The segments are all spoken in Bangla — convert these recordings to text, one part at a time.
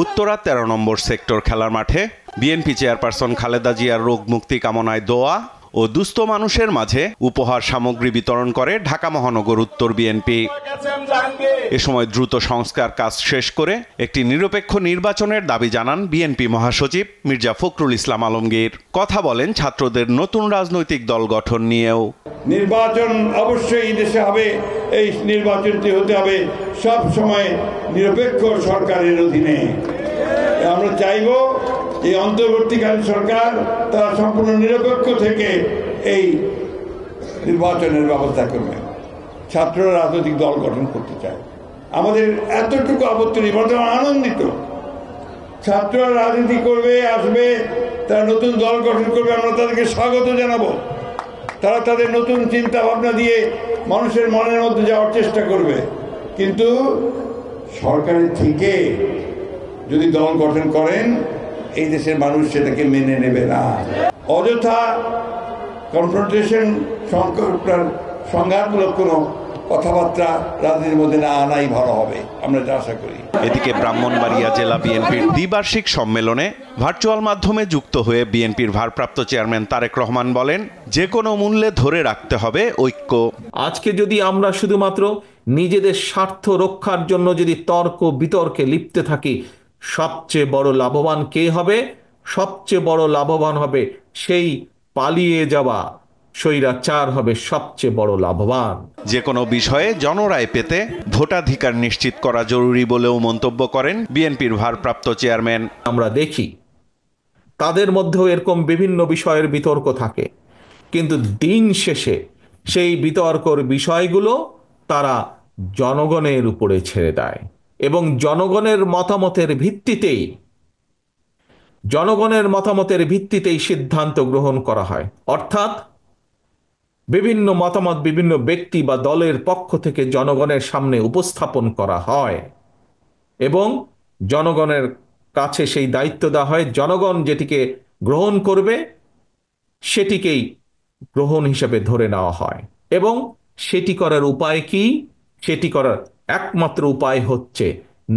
উত্তরা ১৩ নম্বর সেক্টর খেলার মাঠে বিএনপি চেয়ারপারসন খালেদা জিয়ার রোগ মুক্তি কামনায় দোয়া ও দুস্থ মানুষের মাঝে উপহার সামগ্রী বিতরণ করে ঢাকা মহানগর উত্তর বিএনপি। এ সময় দ্রুত সংস্কার কাজ শেষ করে একটি নিরপেক্ষ নির্বাচনের দাবি জানান বিএনপি মহাসচিব মির্জা ফখরুল ইসলাম আলমগীর। কথা বলেন ছাত্রদের নতুন রাজনৈতিক দল গঠন নিয়েও। নির্বাচন অবশ্যই দেশে হবে, এই নির্বাচনটি হতে হবে সব সময় নিরপেক্ষ সরকারের অধীনে। আমরা চাইব এই অন্তর্বর্তীকালীন সরকার তারা সম্পূর্ণ নিরপেক্ষ থেকে এই নির্বাচনের ব্যবস্থা করবে। ছাত্ররা রাজনৈতিক দল গঠন করতে চায়, আমাদের এতটুকু আপত্তি নেই, বর্তমান আনন্দিত। ছাত্ররা রাজনীতি করবে, আসবে, তারা নতুন দল গঠন করবে, আমরা তাদেরকে স্বাগত জানাবো। তারা তাদের নতুন চিন্তা ভাবনা দিয়ে মানুষের মনের মধ্যে যাওয়ার চেষ্টা করবে, কিন্তু সরকারের থেকে যদি দল গঠন করেন এই দেশের মানুষ সেটাকে মেনে নেবে না। অযথা কনফ্রন্টেশন, সংঘাতমূলক কোনো কথাবার্তা রাজনীতির মধ্যে না আনাই ভালো হবে, আমরা যা আশা করি। এদিকে ব্রাহ্মণবাড়িয়া জেলা বিএনপির দ্বিবার্ষিক সম্মেলনে ভার্চুয়াল মাধ্যমে যুক্ত হয়ে বিএনপির ভারপ্রাপ্ত চেয়ারম্যান তারেক রহমান বলেন, যে কোনো মূল্যে ধরে রাখতে হবে ঐক্য। আজকে যদি আমরা শুধুমাত্র নিজেদের স্বার্থ রক্ষার জন্য যদি তর্ক বিতর্কে লিপ্ত থাকি, সবচেয়ে বড় লাভবান কে হবে? সবচেয়ে বড় লাভবান হবে সেই পালিয়ে যাওয়া স্বৈরাচার হবে সবচেয়ে বড় লাভবান। যে কোনো বিষয়ে জনরায় পেতে ভোটাধিকার নিশ্চিত করা জরুরি বলেও মন্তব্য করেন বিএনপির ভারপ্রাপ্ত চেয়ারম্যান। আমরা দেখি তাদের মধ্যেও এরকম বিভিন্ন বিষয়ের বিতর্ক থাকে, কিন্তু দিন শেষে সেই বিতর্কর বিষয়গুলো তারা জনগণের উপরে ছেড়ে দেয় এবং জনগণের মতামতের ভিত্তিতেই সিদ্ধান্ত গ্রহণ করা হয়। অর্থাৎ বিভিন্ন মতামত বিভিন্ন ব্যক্তি বা দলের পক্ষ থেকে জনগণের সামনে উপস্থাপন করা হয় এবং জনগণের কাছে সেই দায়িত্ব দেওয়া হয়, জনগণ যেটিকে গ্রহণ করবে সেটিকেই গ্রহণ হিসেবে ধরে নেওয়া হয়। এবং সেটি করার উপায় কি? সেটি করার একমাত্র উপায় হচ্ছে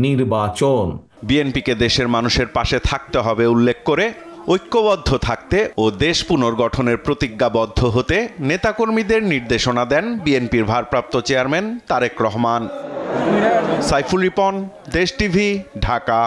নির্বাচন। বিএনপিকে দেশের মানুষের পাশে থাকতে হবে উল্লেখ করে ঐক্যবদ্ধ থাকতে ও দেশ পুনর্গঠনের প্রতিজ্ঞাবদ্ধ হতে নেতাকর্মীদের নির্দেশনা দেন বিএনপির ভারপ্রাপ্ত চেয়ারম্যান তারেক রহমান। সাইফুল রিপন, দেশ টিভি, ঢাকা।